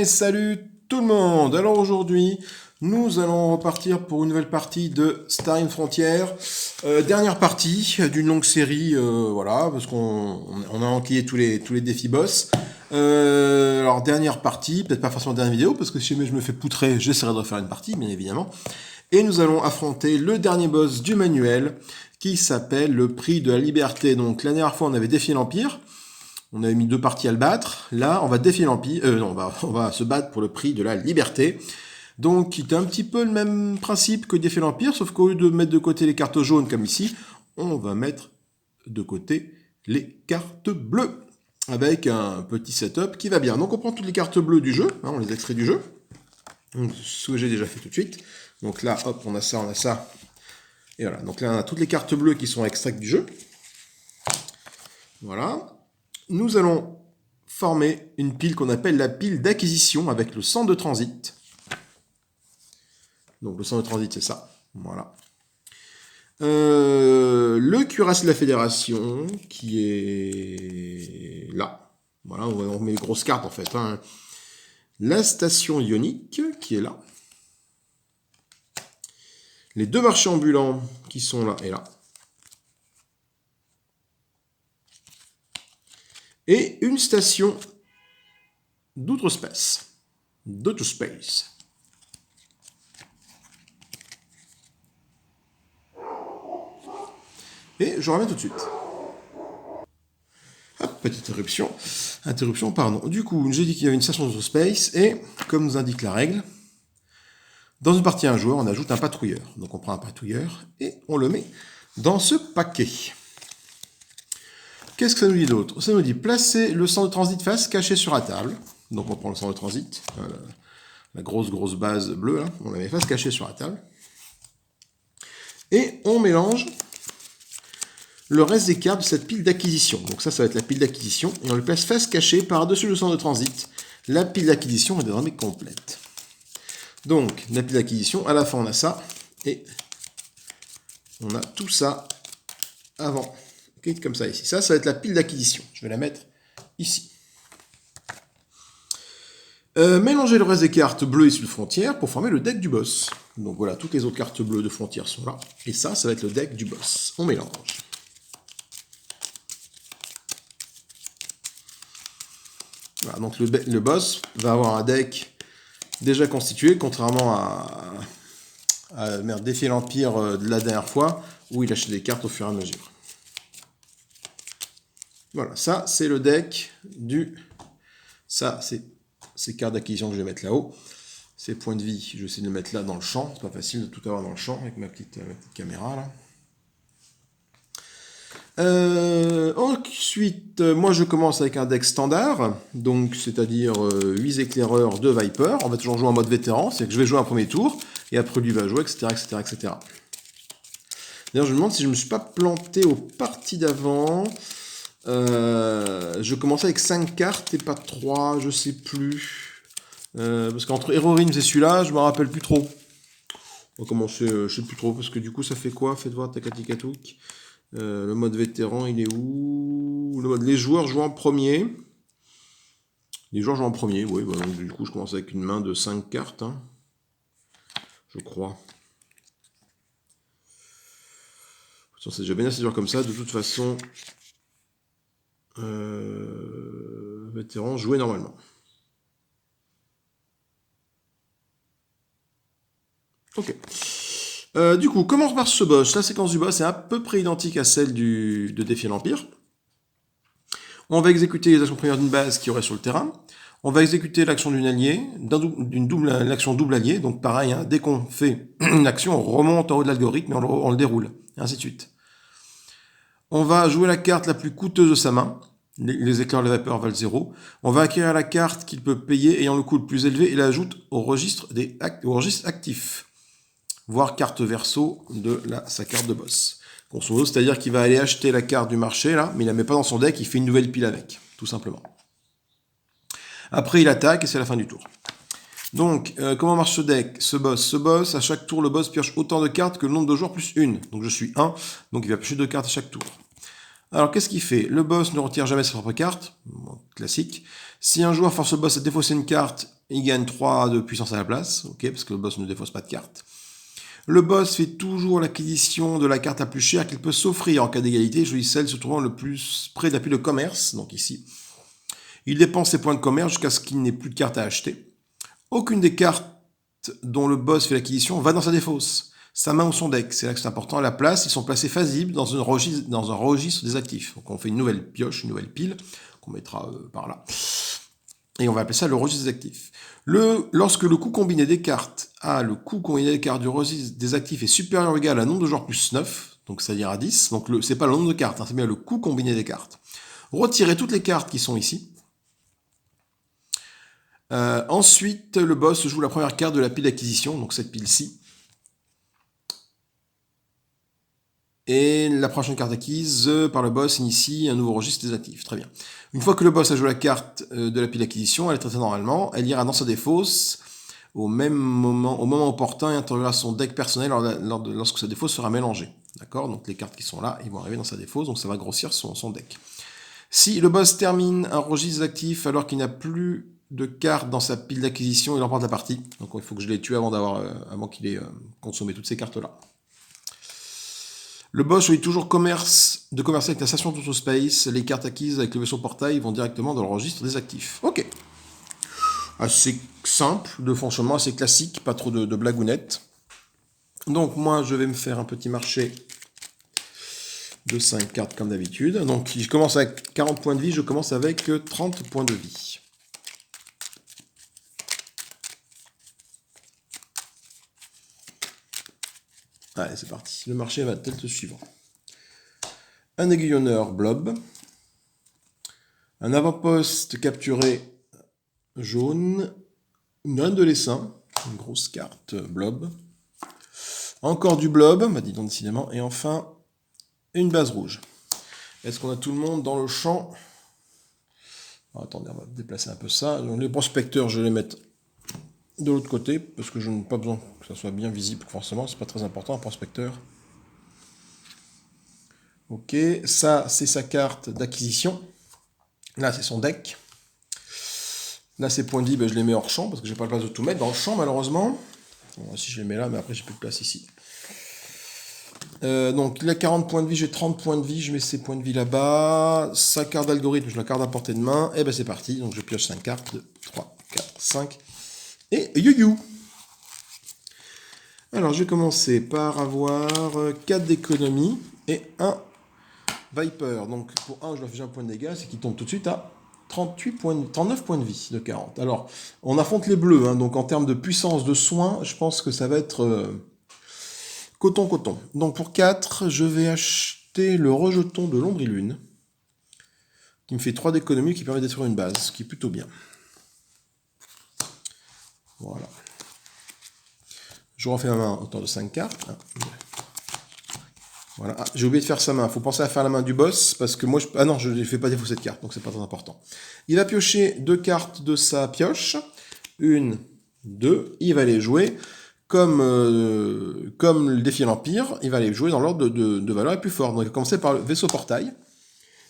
Salut tout le monde! Alors aujourd'hui, nous allons repartir pour une nouvelle partie de Star Frontier. Dernière partie d'une longue série, voilà, parce qu'on a enquillé tous les défis boss. Alors dernière partie, peut-être pas forcément dernière vidéo, parce que si jamais je me fais poutrer, j'essaierai de refaire une partie, bien évidemment. Et nous allons affronter le dernier boss du manuel, qui s'appelle le prix de la liberté. Donc la dernière fois, on avait défié l'Empire. On avait mis 2 parties à le battre. Là, on va défier l'Empire. Non, on va se battre pour le prix de la liberté. Donc, c'est un petit peu le même principe que défier l'Empire, sauf qu'au lieu de mettre de côté les cartes jaunes comme ici, on va mettre de côté les cartes bleues. Avec un petit setup qui va bien. Donc, on prend toutes les cartes bleues du jeu. Hein, on les extrait du jeu. Donc, ce que j'ai déjà fait tout de suite. Donc là, hop, on a ça, on a ça. Et voilà. Donc là, on a toutes les cartes bleues qui sont extraites du jeu. Voilà. Nous allons former une pile qu'on appelle la pile d'acquisition avec le centre de transit. Donc le centre de transit, c'est ça. Voilà. Le cuirassé de la fédération qui est là. Voilà, on met les grosses cartes en fait. Hein. La station ionique qui est là. Les 2 marchés ambulants qui sont là et là. Et une station d'outre-space. D'outre-space. Et je reviens tout de suite. Hop, petite interruption. Interruption, pardon. Du coup, j'ai dit qu'il y avait une station d'outre-space, et, comme nous indique la règle, dans une partie à un joueur, on ajoute un patrouilleur. Donc on prend un patrouilleur, et on le met dans ce paquet. Qu'est-ce que ça nous dit d'autre? Ça nous dit placer le centre de transit face caché sur la table. Donc on prend le centre de transit, la grosse base bleue, là, on la met face cachée sur la table. Et on mélange le reste des cartes de cette pile d'acquisition. Donc ça va être la pile d'acquisition, et on le place face cachée par-dessus le centre de transit. La pile d'acquisition est désormais complète. Donc, la pile d'acquisition, à la fin on a ça, et on a tout ça avant. Comme ça ici. Ça va être la pile d'acquisition. Je vais la mettre ici. Mélanger le reste des cartes bleues issues de frontières pour former le deck du boss. Donc voilà, toutes les autres cartes bleues de frontières sont là. Et ça va être le deck du boss. On mélange. Voilà, donc le boss va avoir un deck déjà constitué, contrairement à défier l'Empire de la dernière fois, où il achète des cartes au fur et à mesure. Voilà, ça c'est le deck du... Ça c'est ces cartes d'acquisition que je vais mettre là-haut. Ces points de vie, je vais essayer de le mettre là dans le champ. C'est pas facile de tout avoir dans le champ avec ma petite caméra là. Ensuite, moi je commence avec un deck standard, donc c'est-à-dire 8 éclaireurs, 2 Viper. On va toujours jouer en mode vétéran, c'est que je vais jouer un premier tour, et après lui va jouer, etc. etc. D'ailleurs, je me demande si je ne me suis pas planté aux parties d'avant. Je commençais avec 5 cartes et pas 3, je sais plus. Parce qu'entre Hero Realms et celui-là, je me rappelle plus trop. On va commencer, je sais plus trop, parce que du coup, ça fait quoi? Faites voir Takatikatouk. Le mode vétéran, il est où? Le mode les joueurs jouent en premier. Les joueurs jouent en premier, oui. Bah, donc, du coup, je commence avec une main de 5 cartes. Hein, je crois. C'est déjà bien assez dur comme ça. De toute façon, vétéran, jouer normalement. Ok. Du coup, comment marche ce boss? La séquence du boss est à peu près identique à celle de défier l'Empire. On va exécuter les actions premières d'une base qui aurait sur le terrain. On va exécuter l'action d'une allié, l'action double allié. Donc pareil, hein, dès qu'on fait une action, on remonte en haut de l'algorithme et on le déroule. Et ainsi de suite. On va jouer la carte la plus coûteuse de sa main. Les éclairs de vapeur valent 0. On va acquérir la carte qu'il peut payer ayant le coût le plus élevé et l'ajoute au registre actif. Voire carte verso de sa carte de boss. Grosso modo, c'est-à-dire qu'il va aller acheter la carte du marché, là, mais il la met pas dans son deck, il fait une nouvelle pile avec, tout simplement. Après, il attaque et c'est la fin du tour. Donc, comment marche ce deck? Ce boss, à chaque tour, le boss pioche autant de cartes que le nombre de joueurs plus 1. Donc je suis 1, donc il va piocher 2 cartes à chaque tour. Alors, qu'est-ce qu'il fait? Le boss ne retire jamais ses propres cartes, classique. Si un joueur force le boss à défausser une carte, il gagne 3 de puissance à la place, ok, parce que le boss ne défausse pas de carte. Le boss fait toujours l'acquisition de la carte la plus chère qu'il peut s'offrir en cas d'égalité, choisit celle se trouvant le plus près de la pile de commerce, donc ici. Il dépense ses points de commerce jusqu'à ce qu'il n'ait plus de cartes à acheter. Aucune des cartes dont le boss fait l'acquisition va dans sa défausse, sa main ou son deck. C'est là que c'est important. À la place, ils sont placés facibles dans un registre des actifs. Donc on fait une nouvelle pioche, une nouvelle pile, qu'on mettra par là. Et on va appeler ça le registre des actifs. Lorsque le coût combiné des cartes le coût combiné des cartes du registre des actifs est supérieur ou égal à un nombre de joueurs plus 9, donc c'est-à-dire à 10, donc c'est pas le nombre de cartes, c'est bien le coût combiné des cartes. Retirez toutes les cartes qui sont ici. Ensuite, le boss joue la première carte de la pile d'acquisition, donc cette pile-ci. Et la prochaine carte acquise par le boss initie un nouveau registre des actifs. Très bien. Une fois que le boss a joué la carte de la pile d'acquisition, elle est traitée normalement. Elle ira dans sa défausse au moment opportun et intégrera son deck personnel lorsque sa défausse sera mélangée. D'accord? Donc les cartes qui sont là, ils vont arriver dans sa défausse, donc ça va grossir son deck. Si le boss termine un registre d'actifs alors qu'il n'a plus de cartes dans sa pile d'acquisition, il remporte la partie. Donc il faut que je les tue avant qu'il ait consommé toutes ces cartes-là. Le boss choisit toujours de commercer avec la station d'Autospace. Les cartes acquises avec le vaisseau portail vont directement dans le registre des actifs. Ok. Assez simple de fonctionnement, assez classique, pas trop de blagounettes. Donc moi, je vais me faire un petit marché de 5 cartes comme d'habitude. Donc je commence avec 40 points de vie, je commence avec 30 points de vie. Allez, c'est parti. Le marché va être le suivant. Un aiguillonneur blob. Un avant-poste capturé jaune. Une graine de l'essaim. Une grosse carte blob. Encore du blob, bah dis donc décidément. Et enfin, une base rouge. Est-ce qu'on a tout le monde dans le champ? Attendez, on va déplacer un peu ça. Donc, les prospecteurs, je vais les mettre de l'autre côté, parce que je n'ai pas besoin que ça soit bien visible forcément, c'est pas très important un prospecteur. Ok, ça c'est sa carte d'acquisition. Là c'est son deck. Là ses points de vie, ben, je les mets hors champ, parce que j'ai pas le place de tout mettre dans le champ malheureusement. Bon, si je les mets là, mais après j'ai plus de place ici. Donc il a 40 points de vie, j'ai 30 points de vie, je mets ses points de vie là-bas. Sa carte d'algorithme, je la garde à portée de main. Et ben c'est parti, donc je pioche 5 cartes, 2, 3, 4, 5. Et you. Alors je vais commencer par avoir 4 d'économie et 1 Viper. Donc pour 1, je dois faire un point de dégâts, c'est qu'il tombe tout de suite à 39 points de vie de 40. Alors on affronte les bleus, hein, donc en termes de puissance de soins, je pense que ça va être coton. Donc pour 4, je vais acheter le rejeton de l'ombre et lune, qui me fait 3 d'économie, qui permet de détruire une base, ce qui est plutôt bien. Voilà. Je refais ma main à hauteur de 5 cartes. Voilà. Ah, j'ai oublié de faire sa main. Il faut penser à faire la main du boss, parce que moi, ah non, je ne fais pas défaut cette carte, donc c'est pas très important. Il va piocher 2 cartes de sa pioche. 1, 2. Il va les jouer. Comme le défi l'Empire, il va les jouer dans l'ordre de valeur les plus fort. Donc il va commencer par le vaisseau portail.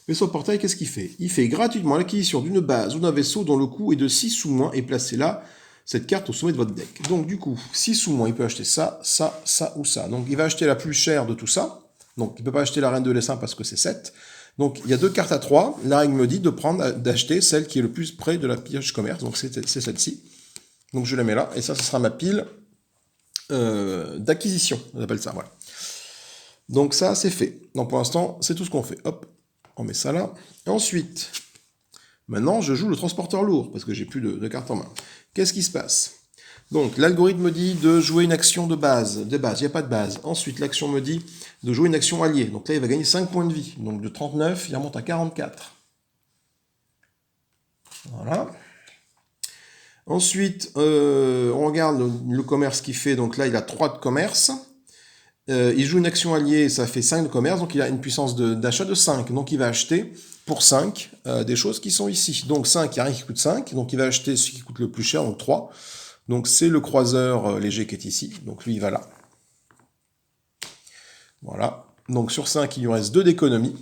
Vaisseau portail, qu'est-ce qu'il fait? Il fait gratuitement l'acquisition d'une base ou d'un vaisseau dont le coût est de 6 ou moins et placez là cette carte au sommet de votre deck. Donc du coup, 6 ou moins, il peut acheter ça, ça, ça ou ça. Donc il va acheter la plus chère de tout ça. Donc il ne peut pas acheter la reine de l'essaim parce que c'est 7. Donc il y a 2 cartes à 3. La règle me dit d'acheter celle qui est le plus près de la pioche commerce. Donc c'est celle-ci. Donc je la mets là. Et ça, ce sera ma pile d'acquisition. On appelle ça, voilà. Donc ça, c'est fait. Donc pour l'instant, c'est tout ce qu'on fait. Hop, on met ça là. Et ensuite, maintenant, je joue le transporteur lourd parce que j'ai plus de cartes en main. Qu'est-ce qui se passe? Donc, l'algorithme me dit de jouer une action de base. Il n'y a pas de base. Ensuite, l'action me dit de jouer une action alliée. Donc là, il va gagner 5 points de vie. Donc de 39, il remonte à 44. Voilà. Ensuite, on regarde le commerce qu'il fait. Donc là, il a 3 de commerce. Il joue une action alliée, ça fait 5 de commerce. Donc il a une puissance d'achat de 5. Donc il va acheter pour 5 des choses qui sont ici. Donc 5, il n'y a rien qui coûte 5. Donc il va acheter ce qui coûte le plus cher, donc 3. Donc c'est le croiseur léger qui est ici. Donc lui, il va là. Voilà. Donc sur 5, il lui reste 2 d'économie.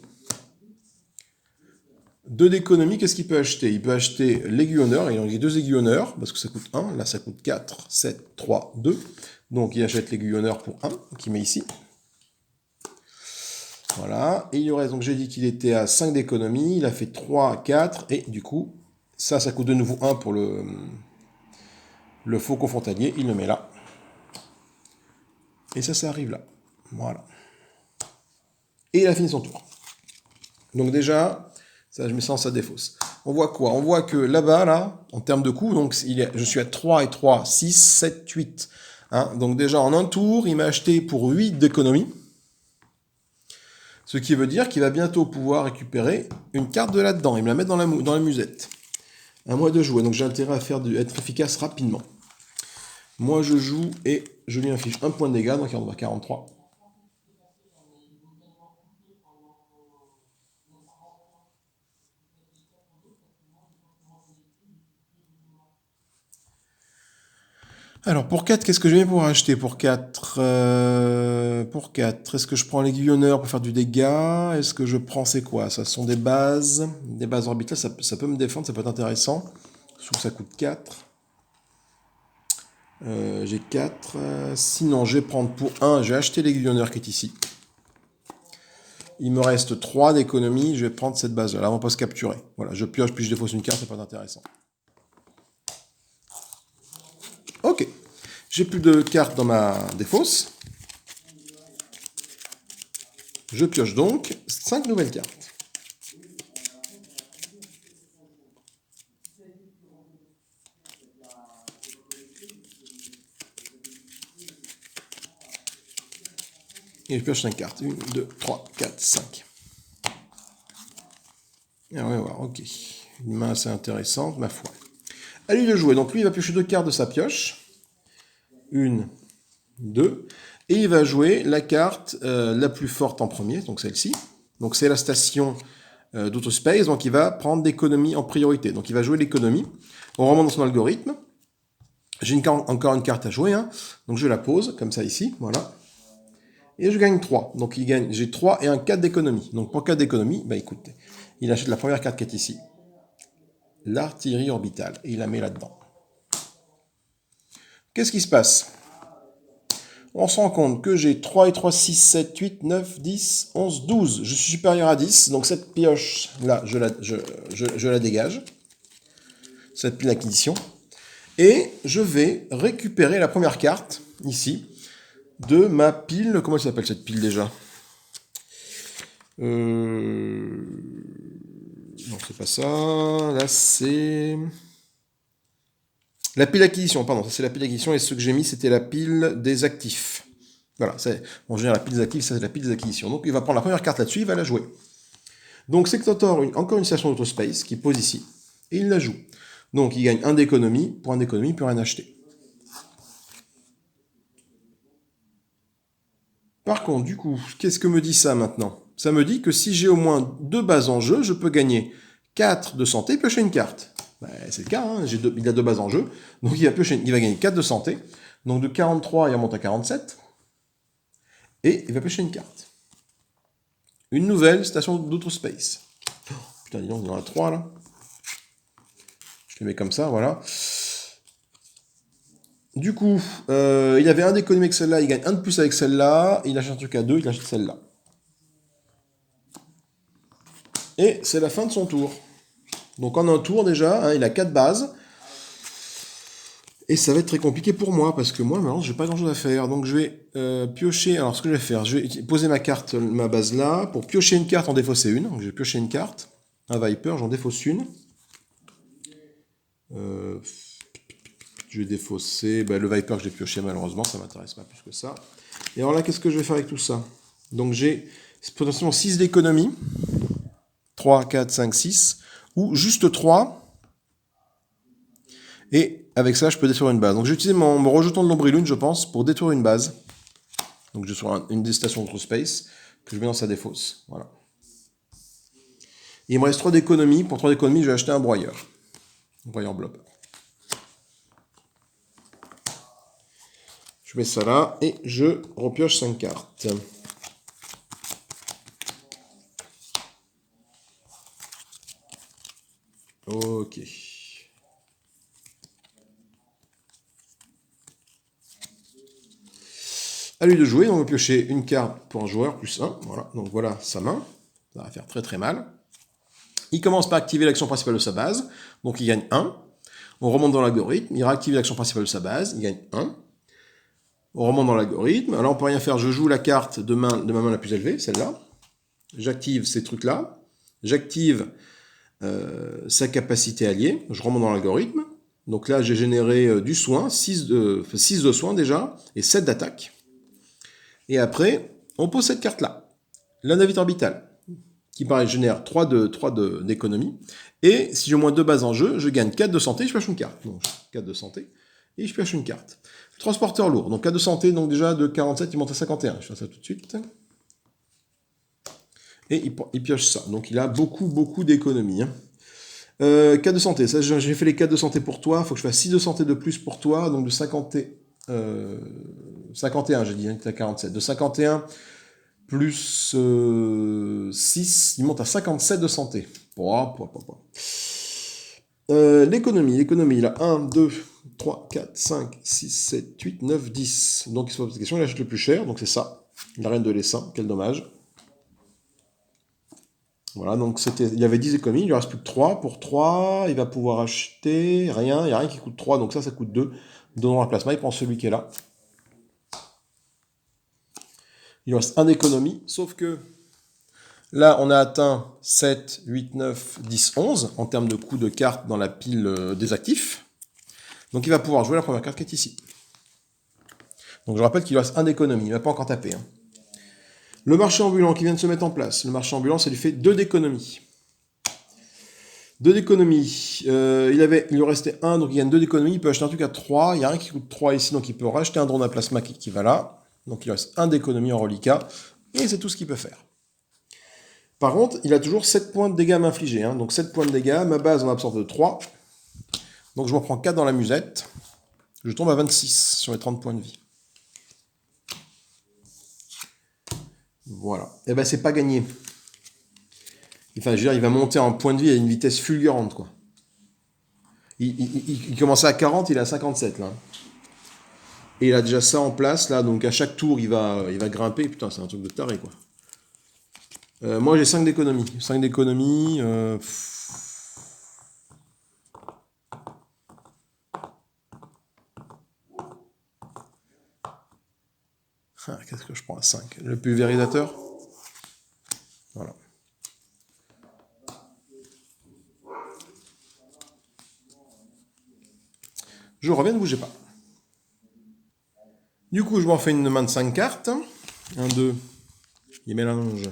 2 d'économie, qu'est-ce qu'il peut acheter? Il peut acheter l'aiguillonneur, il en a 2 aiguillonneurs, parce que ça coûte 1, là ça coûte 4, 7, 3, 2. Donc il achète l'aiguillonneur pour 1, qu'il met ici. Voilà, et il reste, donc j'ai dit qu'il était à 5 d'économie, il a fait 3, 4, et du coup, ça coûte de nouveau 1 pour le faucon frontalier, il le met là. Et ça arrive là. Voilà. Et il a fini son tour. Donc déjà, ça je mets ça en sa défausse. On voit quoi? On voit que là-bas, là, en termes de coût, donc je suis à 3 et 3, 6, 7, 8. Hein, donc déjà, en un tour, il m'a acheté pour 8 d'économie. Ce qui veut dire qu'il va bientôt pouvoir récupérer une carte de là-dedans. Il me la met dans la musette. À moi de jouer. Donc j'ai intérêt à être efficace rapidement. Moi je joue et je lui inflige un point de dégâts. Donc il en va 43. Alors, pour 4, qu'est-ce que je vais pouvoir acheter pour 4 Pour 4, est-ce que je prends l'aiguillonneur pour faire du dégât? Est-ce que je prends, c'est quoi? Ça sont des bases orbitales, ça peut me défendre, ça peut être intéressant. Sauf que ça coûte 4. J'ai 4. Sinon, je vais prendre pour 1, je vais acheter l'aiguillonneur qui est ici. Il me reste 3 d'économie, je vais prendre cette base-là. Là, on va pas se capturer. Voilà, je pioche, puis je défausse une carte, ça peut être intéressant. Ok. J'ai plus de cartes dans ma défausse. Je pioche donc 5 nouvelles cartes. Et je pioche 5 cartes. 1, 2, 3, 4, 5. Et on va voir, ok. Une main assez intéressante, ma foi. À lui de jouer. Donc lui, il va piocher 2 cartes de sa pioche. 1, 2. Et il va jouer la carte la plus forte en premier, donc celle-ci. Donc c'est la station d'Autospace, donc il va prendre l'économie en priorité. Donc il va jouer l'économie. On remonte dans son algorithme. J'ai encore une carte à jouer, hein. Donc je la pose, comme ça ici, voilà. Et je gagne 3. Donc j'ai 3 et un 4 d'économie. Donc pour 4 d'économie, bah écoutez, il achète la première carte qui est ici. L'artillerie orbitale. Et il la met là-dedans. Qu'est-ce qui se passe? On se rend compte que j'ai 3 et 3, 6, 7, 8, 9, 10, 11, 12. Je suis supérieur à 10. Donc cette pioche-là, je la dégage. Cette pile d'acquisition. Et je vais récupérer la première carte, ici, de ma pile. Comment elle s'appelle cette pile déjà? Non, c'est pas ça. Là, c'est la pile d'acquisition. Pardon, ça c'est la pile d'acquisition. Et ce que j'ai mis, c'était la pile des actifs. Voilà, en général, la pile des actifs, ça c'est la pile des acquisitions. Donc il va prendre la première carte là-dessus, il va la jouer. Donc c'est encore une station d'Autospace qui pose ici. Et il la joue. Donc il gagne 1 d'économie. Pour 1 d'économie, il peut rien acheter. Par contre, du coup, qu'est-ce que me dit ça maintenant? Ça me dit que si j'ai au moins 2 bases en jeu, je peux gagner 4 de santé et piocher une carte. Ben, c'est le cas, hein, il a 2 bases en jeu, donc il va gagner 4 de santé. Donc de 43, il remonte à 47. Et il va piocher une carte. Une nouvelle station d'Autospace. Oh, putain, dis donc, il y en a 3 là. Je les mets comme ça, voilà. Du coup, il avait 1 d'économie avec celle-là, il gagne 1 de plus avec celle-là, il achète un truc à 2, il achète celle-là. Et c'est la fin de son tour. Donc en un tour déjà, hein, il a 4 bases. Et ça va être très compliqué pour moi, parce que moi, maintenant, j'ai pas grand chose à faire. Donc je vais piocher. Alors ce que je vais faire, je vais poser ma carte, ma base là, pour piocher une carte, en défausser une. Donc je vais piocher une carte. Un Viper, j'en défausse une. Je vais défausser le Viper que j'ai pioché malheureusement, ça m'intéresse pas plus que ça. Et alors là, qu'est-ce que je vais faire avec tout ça? Donc j'ai potentiellement 6 d'économie. 3, 4, 5, 6. Ou juste 3. Et avec ça, je peux détruire une base. Donc j'ai utilisé mon rejeton de l'Ombrilune, je pense, pour détruire une base. Donc je suis une des stations d'Autospace que je mets dans sa défausse. Voilà. Et il me reste 3 d'économie. Pour 3 d'économie, je vais acheter un broyeur. Un broyeur blob. Je mets ça là et je repioche 5 cartes. Ok. À lui de jouer, donc on va piocher une carte pour un joueur, plus 1. Voilà, donc voilà sa main. Ça va faire très très mal. Il commence par activer l'action principale de sa base, donc il gagne 1. On remonte dans l'algorithme, il réactive l'action principale de sa base, il gagne 1. On remonte dans l'algorithme, alors on peut rien faire, je joue la carte de ma main la plus élevée, celle-là. J'active ces trucs-là. J'active sa capacité alliée, je remonte dans l'algorithme. Donc là, j'ai généré du soin, 6 de soin déjà, et 7 d'attaque. Et après, on pose cette carte-là, la navette orbitale, qui pareil génère 3 d'économie. Et si j'ai au moins 2 bases en jeu, je gagne 4 de santé, je pioche une carte. Donc 4 de santé, et je pioche une carte. Transporteur lourd, donc 4 de santé, donc déjà de 47, il monte à 51. Je fais ça tout de suite. Et il pioche ça. Donc il a beaucoup d'économie. 4 de santé, ça j'ai fait les 4 de santé pour toi, il faut que je fasse 6 de santé de plus pour toi, donc de 51, j'ai dit, hein, tu as 47. De 51 plus 6, il monte à 57 de santé. L'économie, il a 1, 2, 3, 4, 5, 6, 7, 8, 9, 10. Donc il se pose la question, il achète le plus cher, donc c'est ça, la reine de l'essaim, quel dommage. Voilà, donc il y avait 10 économies, il lui reste plus que 3. Pour 3, il va pouvoir acheter rien, il n'y a rien qui coûte 3, donc ça coûte 2. Donnons un plasma, il prend celui qui est là. Il lui reste 1 d'économie, sauf que là, on a atteint 7, 8, 9, 10, 11 en termes de coût de carte dans la pile des actifs. Donc il va pouvoir jouer la première carte qui est ici. Donc je rappelle qu'il lui reste 1 d'économie, il ne va pas encore taper. Hein. Le marché ambulant qui vient de se mettre en place. Le marché ambulant, ça lui fait 2 d'économie. 2 d'économie. Il lui restait 1, donc il gagne 2 d'économie. Il peut acheter un truc à 3. Il n'y a rien qui coûte 3 ici, donc il peut racheter un drone à plasma qui va là. Donc il lui reste 1 d'économie en reliquat. Et c'est tout ce qu'il peut faire. Par contre, il a toujours 7 points de dégâts à m'infliger. Hein. Donc 7 points de dégâts. Ma base en absorbe de 3. Donc je m'en prends 4 dans la musette. Je tombe à 26 sur mes 30 points de vie. Voilà. Et ben c'est pas gagné. Enfin, je veux dire, il va monter en point de vie à une vitesse fulgurante, quoi. Il commençait à 40, il est à 57, là. Et il a déjà ça en place, là, donc à chaque tour, il va grimper. Putain, c'est un truc de taré, quoi. Moi, j'ai 5 d'économie. 5 d'économie... qu'est-ce que je prends à 5 ? Le pulvérisateur ? Voilà. Je reviens, ne bougez pas. Du coup, je m'en fais une main de 5 cartes. 1, 2, il mélange.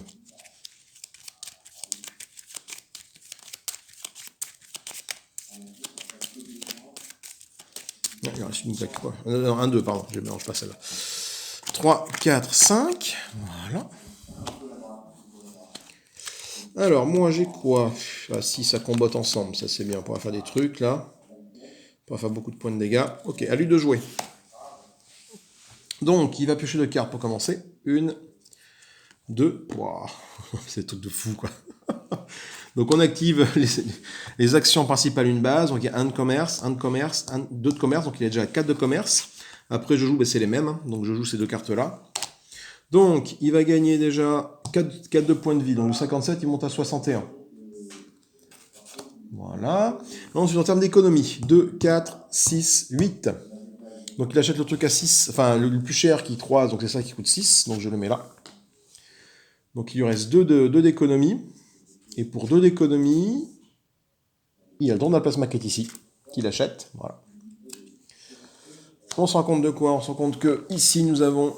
Non, il reste une plaque, quoi. Non, 1, 2, pardon, je ne mélange pas celle-là. 3, 4, 5. Voilà. Alors, moi, j'ai quoi? Ah, si, ça combotte ensemble, ça c'est bien. On pourra faire des trucs, là. On pourra faire beaucoup de points de dégâts. Ok, à lui de jouer. Donc, il va piocher 2 cartes pour commencer. 1, 2. Wow. C'est tout de fou, quoi. Donc, on active les actions principales une base. Donc, il y a 1 de commerce, 2 de commerce. Donc, il y a déjà 4 de commerce. Après, je joue, c'est les mêmes. Hein. Donc, je joue ces 2 cartes-là. Donc, il va gagner déjà 4 de points de vie. Donc, de 57, il monte à 61. Voilà. Ensuite, en termes d'économie, 2, 4, 6, 8. Donc, il achète le truc à 6. Enfin, le plus cher qui croise, donc c'est ça qui coûte 6. Donc, je le mets là. Donc, il lui reste 2 d'économie. Et pour 2 d'économie, il y a le don de la plasma qui est ici, qu'il achète. Voilà. On se rend compte de quoi? On se rend compte que ici, nous avons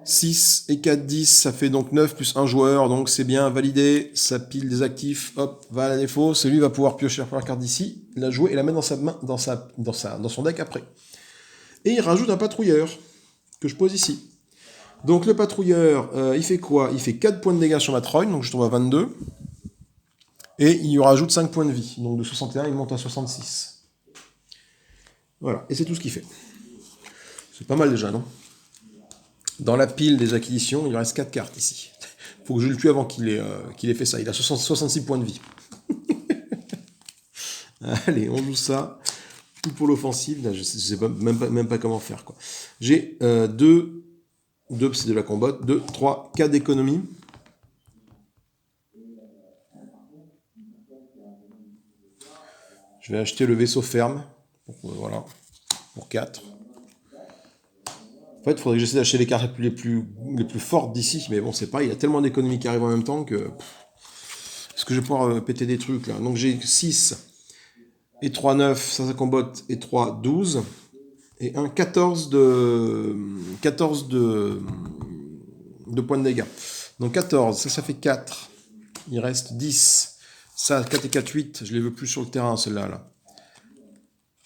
6 et 4, 10, ça fait donc 9 plus 1 joueur, donc c'est bien validé, sa pile des actifs, hop, va à la défaut, celui va pouvoir piocher la première carte d'ici, la jouer et la mettre dans sa main, dans son deck après. Et il rajoute un patrouilleur, que je pose ici. Donc le patrouilleur, il fait quoi? Il fait 4 points de dégâts sur ma trogne, donc je tombe à 22, et il lui rajoute 5 points de vie, donc de 61, il monte à 66. Voilà, et c'est tout ce qu'il fait. C'est pas mal déjà, non? Dans la pile des acquisitions, il reste 4 cartes ici. Faut que je le tue avant qu'il ait fait ça. Il a 66 points de vie. Allez, on joue ça. Tout pour l'offensive. Là, je sais même pas comment faire, quoi. J'ai 2, c'est de la combotte, 2, 3, 4 d'économie. Je vais acheter le vaisseau ferme. Voilà. Pour 4. En fait, il faudrait que j'essaie d'acheter les cartes les plus fortes d'ici. Mais bon, c'est pas. Il y a tellement d'économies qui arrivent en même temps que... Est-ce que je vais pouvoir péter des trucs, là? Donc j'ai 6 et 3, 9. Ça combotte. Et 3, 12. Et un 14 de points de dégâts. Donc 14, ça fait 4. Il reste 10. Ça, 4 et 4, 8. Je les veux plus sur le terrain, celle-là. Là.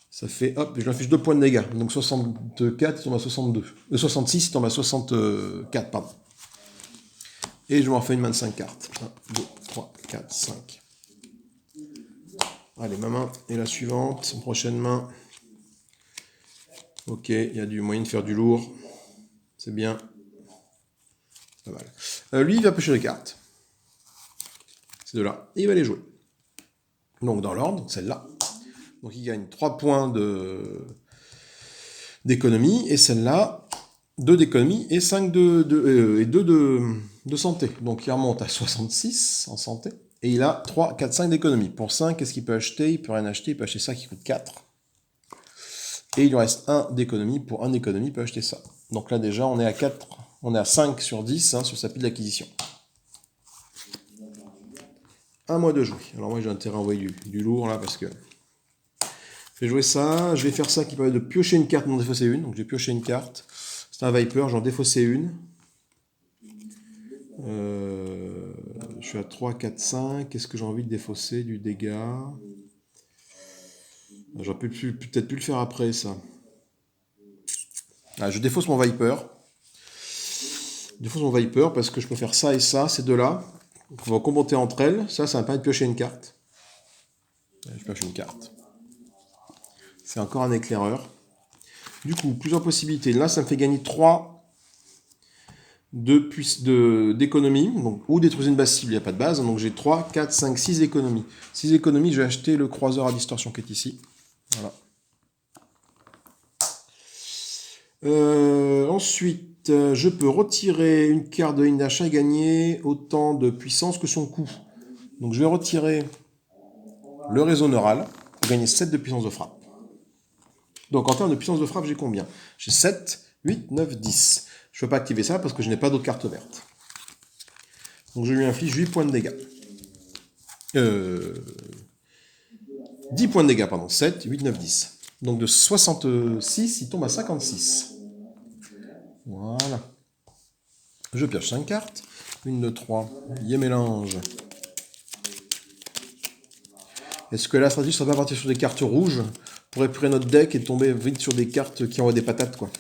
Ça fait, hop, je l'affiche 2 points de dégâts. Donc 64, il tombe à 62. 66, il tombe à 64, pardon. Et je m'en fais une main de 5 cartes. 1, 2, 3, 4, 5. Allez, ma main est la suivante. Prochaine main. Ok, il y a du moyen de faire du lourd. C'est bien. Pas mal. Lui, il va pêcher les cartes. Ces deux-là. Et il va les jouer. Donc dans l'ordre, celle-là. Donc il gagne 3 points d'économie. Et celle-là, 2 d'économie et 5 et 2 de santé. Donc il remonte à 66 en santé. Et il a 3, 4, 5 d'économie. Pour 5, qu'est-ce qu'il peut acheter? Il peut rien acheter. Il peut acheter ça qui coûte 4. Et il lui reste 1 d'économie. Pour 1 d'économie, il peut acheter ça. Donc là déjà, on est à 4. On est à 5 sur 10 sur sa pile d'acquisition. À moi de jouer. Alors moi j'ai intérêt à envoyer du lourd là parce que je vais jouer ça, je vais faire ça qui permet de piocher une carte, non défausser une. Donc j'ai pioché une carte. C'est un Viper, j'en défaussais une. Je suis à 3, 4, 5. Qu'est-ce que j'ai envie de défausser? Du dégât. J'aurais peut-être pu le faire après ça. Ah, je défausse mon Viper. Je défausse mon Viper parce que je peux faire ça et ça, ces deux-là. On va commenter entre elles. Ça va permettre de piocher une carte. Je pioche une carte. C'est encore un éclaireur. Du coup, plusieurs possibilités. Là, ça me fait gagner 3 d'économie. Ou détruire une base cible, il n'y a pas de base. Donc j'ai 3, 4, 5, 6 économies. 6 économies, je vais acheter le croiseur à distorsion qui est ici. Voilà. Ensuite, je peux retirer une carte de ligne d'achat et gagner autant de puissance que son coût. Donc je vais retirer le réseau neural pour gagner 7 de puissance de frappe. Donc en termes de puissance de frappe, j'ai combien? J'ai 7, 8, 9, 10. Je ne peux pas activer ça parce que je n'ai pas d'autres cartes vertes. Donc je lui inflige 8 points de dégâts. 10 points de dégâts, pardon. 7, 8, 9, 10. Donc de 66, il tombe à 56. Voilà. Je pioche 5 cartes. 1, 2, 3. Il y a mélange. Est-ce que la stratégie ne serait pas partir sur des cartes rouges pour épurer notre deck et tomber vite sur des cartes qui envoient des patates, quoi?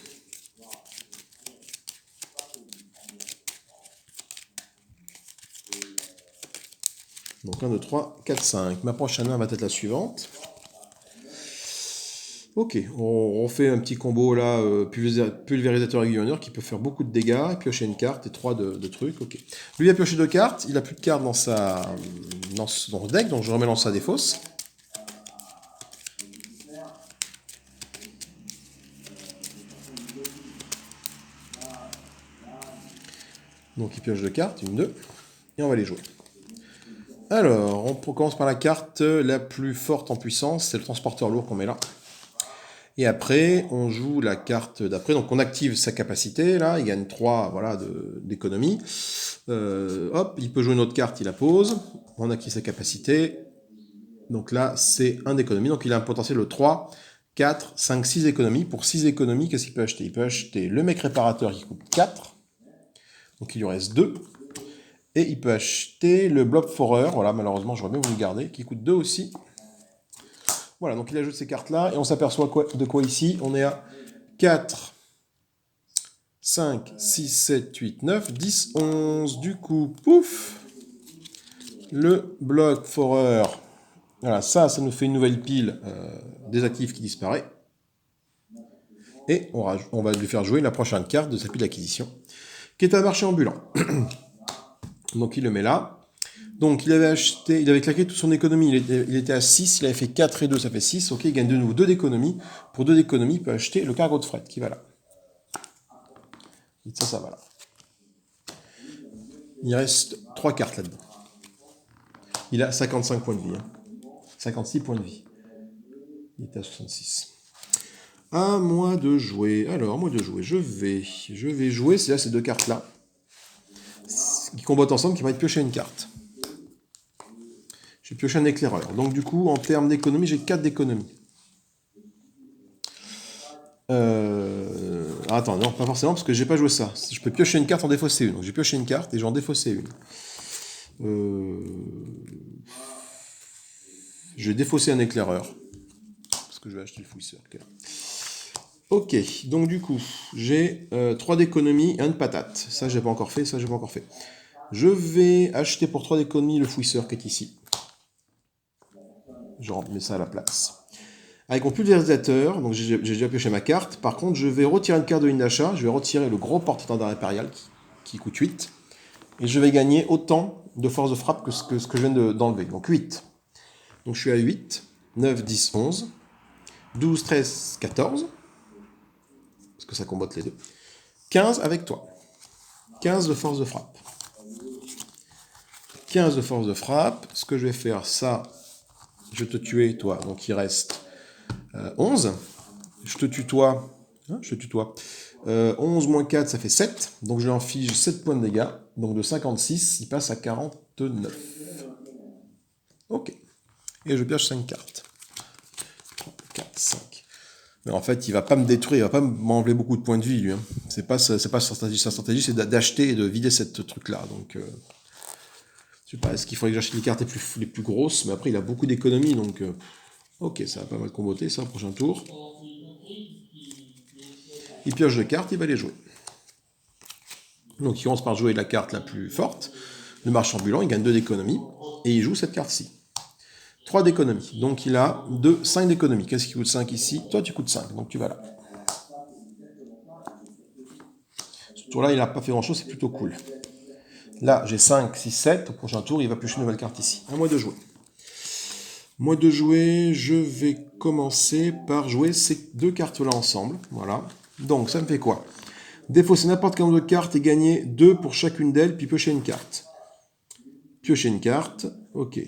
Donc 1, 2, 3, 4, 5. Ma prochaine main va être la suivante. Ok, on fait un petit combo là, pulvérisateur aiguillonneur qui peut faire beaucoup de dégâts, piocher une carte et 3 de trucs. Ok. Lui il a pioché 2 cartes, il a plus de cartes dans son deck, donc je remets dans sa défausse. Donc il pioche 2 cartes, 1, 2, et on va les jouer. Alors, on commence par la carte la plus forte en puissance, c'est le transporteur lourd qu'on met là. Et après, on joue la carte d'après. Donc, on active sa capacité. Là, il gagne 3 voilà, d'économie. Hop, il peut jouer une autre carte, il la pose. On active sa capacité. Donc là, c'est 1 d'économie. Donc, il a un potentiel de 3, 4, 5, 6 économies. Pour 6 économies, qu'est-ce qu'il peut acheter? Il peut acheter le mec réparateur qui coûte 4. Donc, il lui reste 2. Et il peut acheter le blob forer. Voilà, malheureusement, j'aurais bien voulu le garder. Qui coûte 2 aussi. Voilà, donc il ajoute ces cartes-là, et on s'aperçoit de quoi ici? On est à 4, 5, 6, 7, 8, 9, 10, 11. Du coup, pouf, le bloc forer. Voilà, ça nous fait une nouvelle pile des actifs qui disparaît. Et on va lui faire jouer la prochaine carte de sa pile d'acquisition, qui est un marché ambulant. Donc il le met là. Donc, il avait claqué toute son économie. Il était à 6, il avait fait 4 et 2, ça fait 6. Ok, il gagne de nouveau 2 d'économie. Pour 2 d'économie, il peut acheter le cargo de fret qui va là. Et ça va là. Il reste 3 cartes là-dedans. Il a 55 points de vie. 56 points de vie. Il était à 66. À moi de jouer. Alors, moi de jouer. Je vais jouer. C'est là ces deux cartes-là. Qui combattent ensemble, qui vont être piocher une carte. J'ai pioché un éclaireur. Donc du coup, en termes d'économie, j'ai 4 d'économie. Attends, non, pas forcément, parce que j'ai pas joué ça. Je peux piocher une carte en défausser une. Donc j'ai pioché une carte et j'en défaussé une. Je vais défausser un éclaireur. Parce que je vais acheter le fouisseur. Ok, donc du coup, j'ai 3 d'économie et 1 de patate. Ça, j'ai pas encore fait, ça, j'ai pas encore fait. Je vais acheter pour 3 d'économie le fouisseur qui est ici. Je mets ça à la place. Avec mon pulvérisateur, donc j'ai déjà pioché ma carte. Par contre, je vais retirer une carte de ligne d'achat. Je vais retirer le gros porte-étendard impérial qui coûte 8. Et je vais gagner autant de force de frappe que ce que je viens d'enlever. Donc 8. Donc je suis à 8, 9, 10, 11, 12, 13, 14. Parce que ça combatte les deux. 15 avec toi. 15 de force de frappe. 15 de force de frappe. Ce que je vais faire, ça, je vais te tuer, toi. Donc il reste 11. Je te tutoie. Je te tutoie. 11 moins 4, ça fait 7. Donc je lui inflige 7 points de dégâts. Donc de 56, il passe à 49. Ok. Et je pioche 5 cartes. 3, 4, 5. Mais en fait, il va pas me détruire, il va pas m'enlever beaucoup de points de vie, lui. C'est pas sa stratégie. Sa stratégie, c'est d'acheter et de vider cette truc-là. Donc, je sais pas, est-ce qu'il faudrait que j'achète les cartes les plus grosses? Mais après, il a beaucoup d'économies, donc... ok, ça va pas mal comboter, ça, au prochain tour. Il pioche deux cartes, il va les jouer. Donc il commence par jouer la carte la plus forte, le marchand ambulant, il gagne 2 d'économie, et il joue cette carte-ci. 3 d'économie, donc il a 5 d'économie. Qu'est-ce qui coûte 5 ici? Toi tu coûtes 5, donc tu vas là. Ce tour-là, il n'a pas fait grand-chose, c'est plutôt cool. Là, j'ai 5, 6, 7, au prochain tour, il va piocher une nouvelle carte ici. À moi de jouer. Moi de jouer, je vais commencer par jouer ces deux cartes-là ensemble. Voilà. Donc ça me fait quoi? Défausser n'importe quelle nombre de cartes et gagner 2 pour chacune d'elles, puis piocher une carte. Piocher une carte, ok.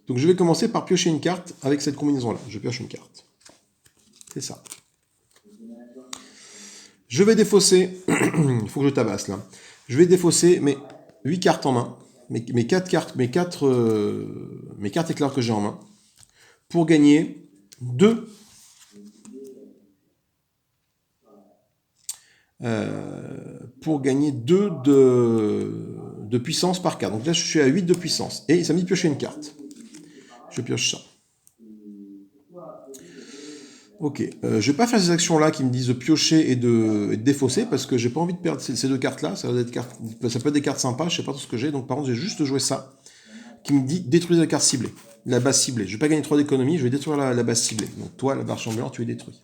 Donc je vais commencer par piocher une carte avec cette combinaison-là. Je pioche une carte. C'est ça. Je vais défausser, il faut que je tabasse là. Je vais défausser mes 8 cartes en main, mes 4 cartes, mes 4 éclairs que j'ai en main, pour gagner 2 de puissance par carte. Donc là, je suis à 8 de puissance. Et ça m'a dit de piocher une carte. Je pioche ça. Ok. Je ne vais pas faire ces actions-là qui me disent de piocher et de défausser, parce que j'ai pas envie de perdre ces deux cartes-là. Ça peut être des cartes sympas, je sais pas tout ce que j'ai. Donc par contre, j'ai juste joué ça, qui me dit détruire la carte ciblée. La base ciblée. Je vais pas gagner 3 d'économie, je vais détruire la base ciblée. Donc toi, la marche ambulante, tu es détruit.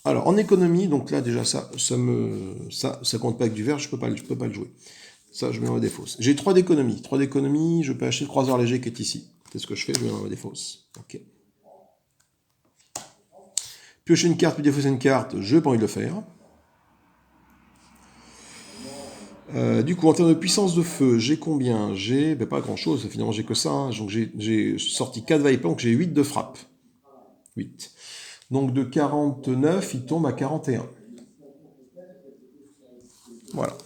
Alors, en économie, donc là, déjà, ça compte pas avec du vert, je peux pas le jouer. Ça, je mets en défausse. J'ai 3 d'économie. 3 d'économie, je peux acheter le croiseur léger qui est ici. C'est ce que je fais, je mets en défausse. Ok. Piocher une carte, puis défausser une carte, je n'ai pas envie de le faire. Du coup, en termes de puissance de feu, j'ai combien? J'ai pas grand chose, finalement j'ai que ça. Hein. Donc j'ai sorti 4 Viper, donc j'ai 8 de frappe. 8. Donc de 49, il tombe à 41. Voilà.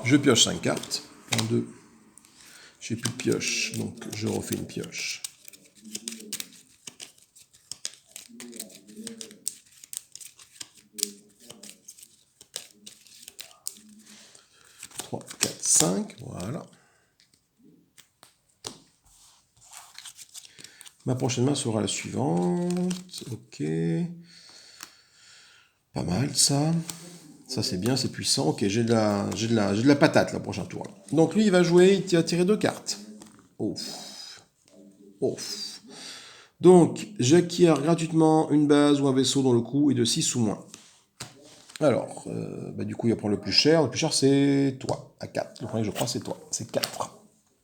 Je pioche 5 cartes. 1, 2. J'ai plus de pioche, donc je refais une pioche. 3, 4, 5, voilà. Ma prochaine main sera la suivante. Ok. Pas mal ça. Ça c'est bien, c'est puissant. Ok, j'ai de la patate là, prochain tour. Donc lui il va jouer, il va tirer 2 cartes. Ouf. Ouf. Donc j'acquiers gratuitement une base ou un vaisseau dont le coût est de 6 ou moins. Alors, du coup, il va prendre le plus cher. Le plus cher, c'est toi, à 4. Le premier, je crois, c'est toi. C'est 4.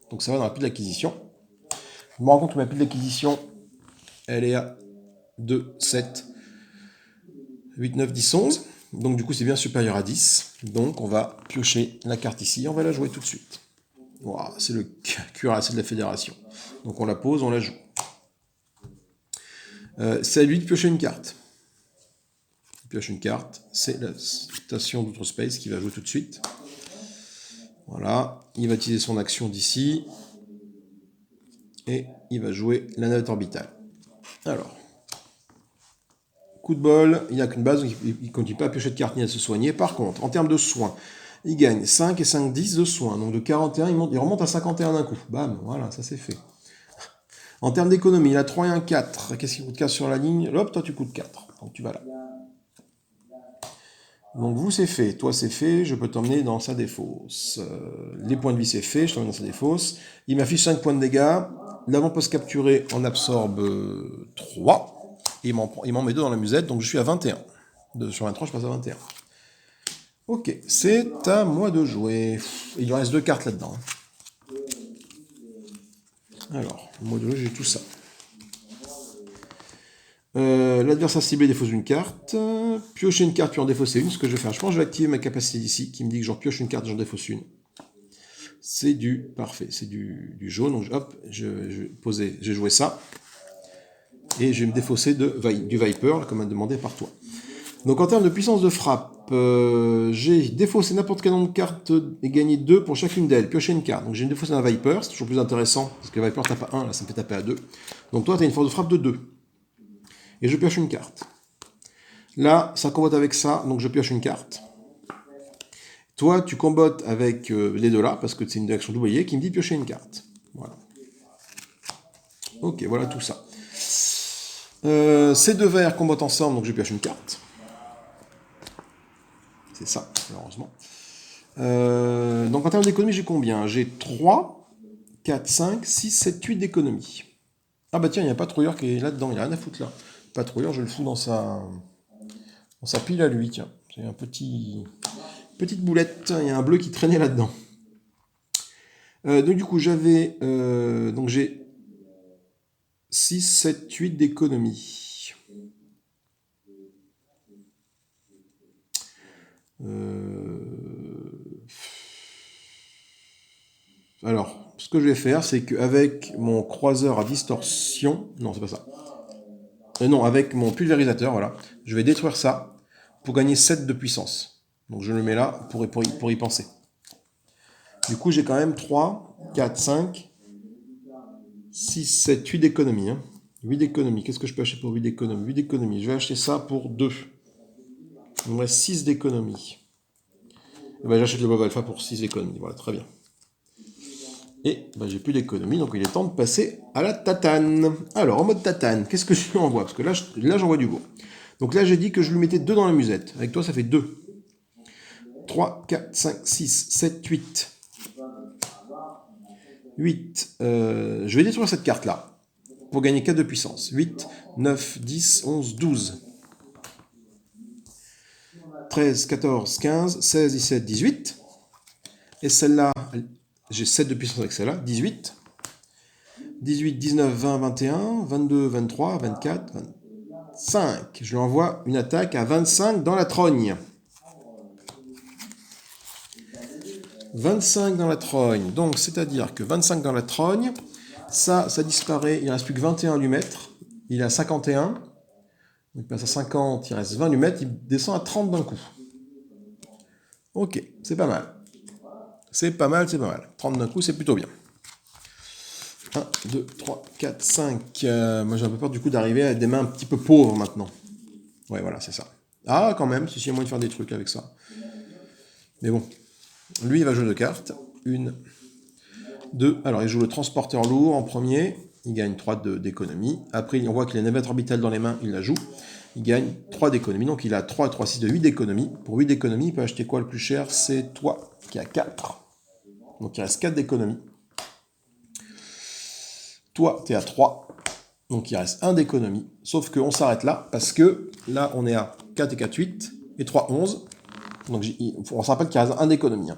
Donc ça va dans la pile d'acquisition. Je me rends compte que ma pile d'acquisition, elle est à 2, 7, 8, 9, 10, 11. Donc du coup, c'est bien supérieur à 10. Donc on va piocher la carte ici. On va la jouer tout de suite. Voilà, c'est le cuirassé de la fédération. Donc on la pose, on la joue. C'est à lui de piocher une carte. Il pioche une carte. C'est la station d'Outer Space qui va jouer tout de suite. Voilà. Il va utiliser son action d'ici. Et il va jouer la navette orbitale. Alors. Coup de bol, il n'y a qu'une base, donc il ne continue pas à piocher de cartes ni à se soigner. Par contre, en termes de soins, il gagne 5 et 5, 10 de soins. Donc de 41, il remonte à 51 d'un coup. Bam, voilà, ça c'est fait. En termes d'économie, il a 3 et 1, 4. Qu'est-ce qui coûte 4 sur la ligne? Hop, toi tu coûtes 4. Donc tu vas là. Donc vous c'est fait, toi c'est fait, je peux t'emmener dans sa défausse. Les points de vie c'est fait, je t'emmène dans sa défausse. Il m'affiche 5 points de dégâts. L'avant-poste capturé en absorbe 3. Et il m'en met 2 dans la musette, donc je suis à 21. Sur 23, je passe à 21. Ok, c'est à moi de jouer. Il lui reste 2 cartes là-dedans. Alors, moi de jouer, j'ai tout ça. L'adversaire ciblé défausse une carte. Piocher une carte puis en défausser une. Ce que je vais faire, je pense que je vais activer ma capacité d'ici qui me dit que j'en pioche une carte et j'en défausse une. C'est du parfait, c'est du jaune. Donc hop, j'ai joué ça. Et je vais me défausser du Viper, comme demandé par toi. Donc en termes de puissance de frappe, j'ai défaussé n'importe quel nombre de cartes et gagné 2 pour chacune d'elles. Piocher une carte. Donc j'ai défaussé un Viper, c'est toujours plus intéressant, parce que le Viper tape à 1, là ça me fait taper à 2. Donc toi tu as une force de frappe de 2. Et je pioche une carte. Là, ça combotte avec ça, donc je pioche une carte. Toi, tu combottes avec les deux là, parce que c'est une action doublier qui me dit piocher une carte. Voilà. Ok, voilà tout ça. Ces deux verts combattent ensemble, donc je pioche une carte. C'est ça, malheureusement. Donc en termes d'économie, j'ai combien? J'ai 3, 4, 5, 6, 7, 8 d'économie. Ah bah tiens, il y a un patrouilleur qui est là-dedans, il n'y a rien à foutre là. Le patrouilleur, je le fous dans sa pile à lui, tiens. C'est un petite boulette, il y a un bleu qui traînait là-dedans. Donc du coup, j'ai 6, 7, 8 d'économie. Alors, ce que je vais faire, c'est qu'avec mon croiseur à distorsion... Non, c'est pas ça. Non, avec mon pulvérisateur, voilà. Je vais détruire ça pour gagner 7 de puissance. Donc je le mets là pour y penser. Du coup, j'ai quand même 3, 4, 5, 6, 7, 8 d'économie. 8 d'économie. Qu'est-ce que je peux acheter pour 8 d'économie? 8 d'économie. Je vais acheter ça pour 2. Il me reste 6 d'économie. Et ben, j'achète le Bob Alpha pour 6 d'économie. Voilà, très bien. Et ben, j'ai plus d'économie, donc il est temps de passer à la tatane. Alors, en mode tatane, qu'est-ce que je lui envoie? Parce que là j'envoie du beau. Donc là, j'ai dit que je lui mettais 2 dans la musette. Avec toi, ça fait 2. 3, 4, 5, 6, 7, 8. 8. Je vais détruire cette carte-là pour gagner 4 de puissance. 8, 9, 10, 11, 12. 13, 14, 15, 16, 17, 18. Et celle-là, j'ai 7 de puissance avec celle-là. 18. 18, 19, 20, 21, 22, 23, 24, 25. Je lui envoie une attaque à 25 dans la trogne. 25 dans la trogne. Donc, c'est-à-dire que 25 dans la trogne, ça disparaît. Il ne reste plus que 21 à lui mettre. Il est à 51. Donc, il passe à 50, il reste 20 à lui mettre. Il descend à 30 d'un coup. Ok, c'est pas mal. C'est pas mal, c'est pas mal. 30 d'un coup, c'est plutôt bien. 1, 2, 3, 4, 5. Moi, j'ai un peu peur du coup d'arriver à des mains un petit peu pauvres maintenant. Ouais, voilà, c'est ça. Ah, quand même, si il y a moyen de faire des trucs avec ça. Mais bon. Lui, il va jouer 2 cartes. 1, 2. Alors, il joue le transporteur lourd en premier. Il gagne 3 d'économie. Après, on voit qu'il a une navette orbitale dans les mains. Il la joue. Il gagne 3 d'économie. Donc, il a 3, 3, 6 de 8 d'économie. Pour 8 d'économie, il peut acheter quoi le plus cher? C'est toi qui as 4. Donc, il reste 4 d'économie. Toi, tu es à 3. Donc, il reste 1 d'économie. Sauf qu'on s'arrête là, parce que là, on est à 4 et 4, 8. Et 3, 11. Donc on se rappelle qu'il reste un d'économie.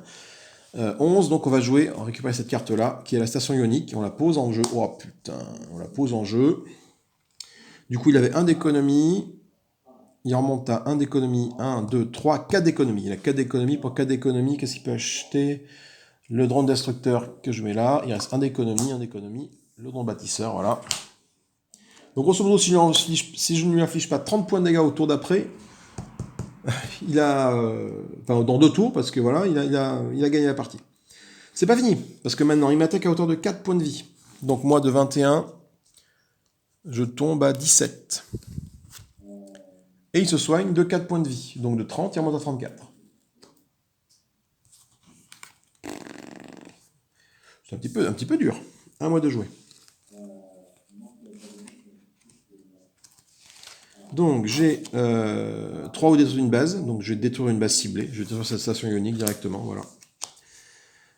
11, donc on va jouer, on récupère cette carte-là, qui est la station ionique, et on la pose en jeu. Oh putain, on la pose en jeu. Du coup, il avait 1 d'économie. Il remonte à 1 d'économie. 1, 2, 3, 4 d'économie. Il a 4 d'économie. Pour 4 d'économie, qu'est-ce qu'il peut acheter? Le drone destructeur que je mets là. Il reste 1 d'économie, 1 d'économie. Le drone bâtisseur, voilà. Donc grosso modo, si je ne lui inflige pas 30 points de dégâts au tour d'après, il a... enfin, dans 2 tours, parce que voilà, il a gagné la partie. C'est pas fini, parce que maintenant, il m'attaque à hauteur de 4 points de vie. Donc moi, de 21, je tombe à 17. Et il se soigne de 4 points de vie. Donc de 30, il remonte à 34. C'est un petit peu dur. À moi de jouer. Donc j'ai 3 ou détruire une base. Donc je vais détruire une base ciblée. Je vais détruire cette station ionique directement. Voilà.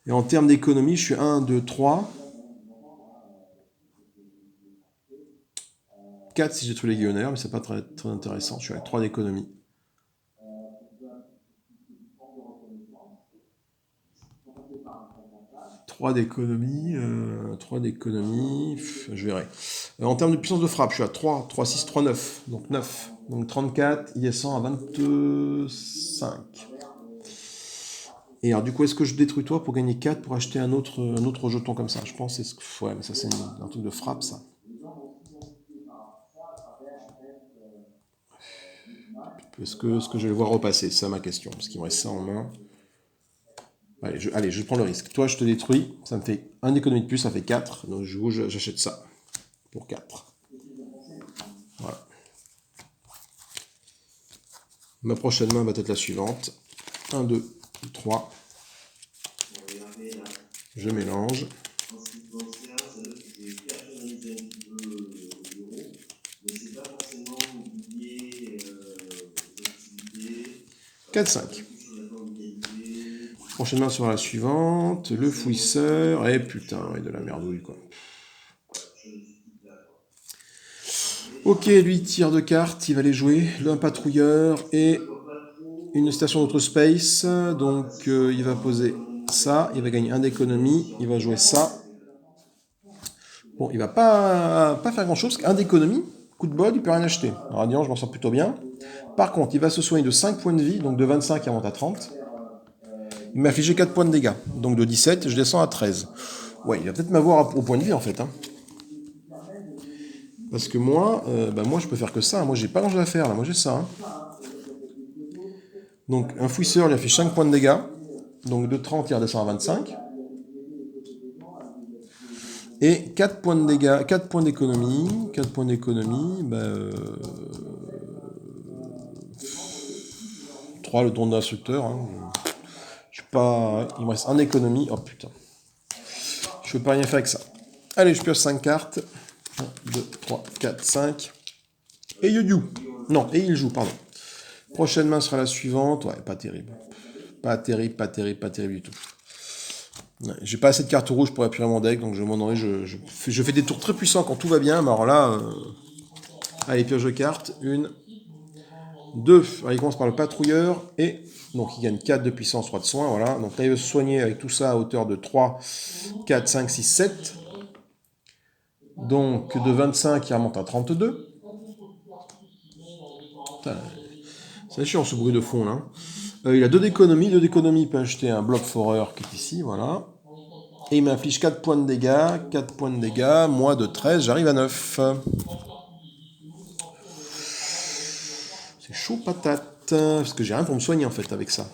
Et en termes d'économie, je suis 1, 2, 3. 4 si j'ai détruit les guillonnaires, mais c'est pas très, très intéressant. Je suis à 3 d'économie. 3 d'économie, 3 d'économie, je verrai. En termes de puissance de frappe, je suis à 3, 3, 6, 3, 9. Donc 9. Donc 34, il descend à 25. Et alors du coup, est-ce que je détruis toi pour gagner 4 pour acheter un autre jeton comme ça? Je pense que c'est... Ouais, mais ça c'est un truc de frappe, ça. Est-ce que je vais le voir repasser? C'est ça ma question, parce qu'il me reste ça en main. Allez, je prends le risque. Toi, je te détruis, ça me fait 1 d'économie de plus, ça fait 4. Donc j'achète ça pour 4. Voilà. Ma prochaine main va être la suivante. 1, 2, 3. Je mélange. 4, 5. Prochaine main sera la suivante. Le fouisseur. Et putain, ouais, de la merdouille, quoi. Ok, lui, il tire 2 cartes. Il va les jouer. Un patrouilleur et une station d'autre space. Donc, il va poser ça. Il va gagner 1 d'économie. Il va jouer ça. Bon, il va pas faire grand-chose. 1 d'économie. Coup de bol, il peut rien acheter. Radiant, je m'en sors plutôt bien. Par contre, il va se soigner de 5 points de vie. Donc, de 25, il remonte à 30. Il m'a infligé 4 points de dégâts. Donc de 17, je descends à 13. Ouais, il va peut-être m'avoir au point de vie, en fait. Hein. Parce que moi, moi, je peux faire que ça. Moi, j'ai pas grand-chose à faire, là. Moi, j'ai ça. Hein. Donc, un fouisseur, il a fait 5 points de dégâts. Donc, de 30, il redescend à 25. Et 4 points de dégâts, 4 points d'économie. 4 points d'économie, 3, le tour d'instructeur. Hein. Je suis pas... Il me reste 1 économie. Oh, putain. Je peux pas rien faire avec ça. Allez, je pioche 5 cartes. 1, 2, 3, 4, 5. Et you. Non, et il joue, pardon. Prochaine main sera la suivante. Ouais, pas terrible. Pas terrible du tout. Ouais, j'ai pas assez de cartes rouges pour appuyer mon deck, donc je fais des tours très puissants quand tout va bien, mais alors là... Allez, pioche de cartes. 1, 2. Alors, il commence par le patrouilleur, et... Donc il gagne 4 de puissance, 3 de soin, voilà. Donc là, il va se soigner avec tout ça à hauteur de 3, 4, 5, 6, 7. Donc de 25, il remonte à 32. C'est chiant ce bruit de fond là. Il a 2 d'économie. 2 d'économie, il peut acheter un bloc forer qui est ici, voilà. Et il m'inflige 4 points de dégâts. 4 points de dégâts, moi de 13, j'arrive à 9. C'est chaud patate. Parce que j'ai rien pour me soigner en fait avec ça.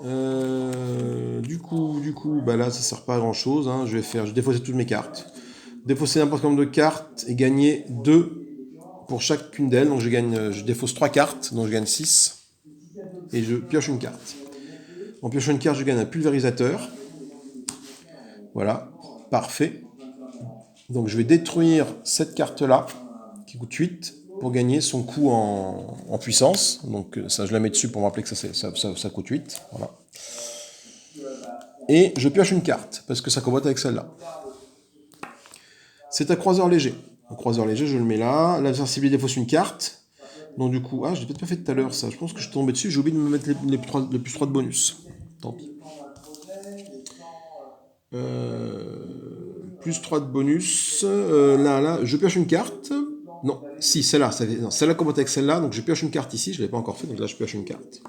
Du coup, là ça sert pas à grand chose. Hein. Je vais défausser toutes mes cartes. Défausser n'importe quel nombre de cartes et gagner 2 pour chacune d'elles. Donc je défausse 3 cartes, donc je gagne 6. Et je pioche une carte. En piochant une carte, je gagne un pulvérisateur. Voilà, parfait. Donc je vais détruire cette carte-là, qui coûte 8, pour gagner son coût en puissance. Donc ça, je la mets dessus pour me rappeler que ça coûte 8. Voilà. Et je pioche une carte, parce que ça combote avec celle-là. C'est un croiseur léger. Un croiseur léger, je le mets là. L'adversaire ciblé défausse une carte. Donc du coup, je l'ai peut-être pas fait tout à l'heure ça. Je pense que je suis tombé dessus, j'ai oublié de me mettre les plus 3 de bonus. Tant pis. Plus 3 de bonus. Là, je pioche une carte. Non, si, celle-là. Celle-là commence avec celle-là, donc je pioche une carte ici, je ne l'ai pas encore fait, donc là je pioche une carte.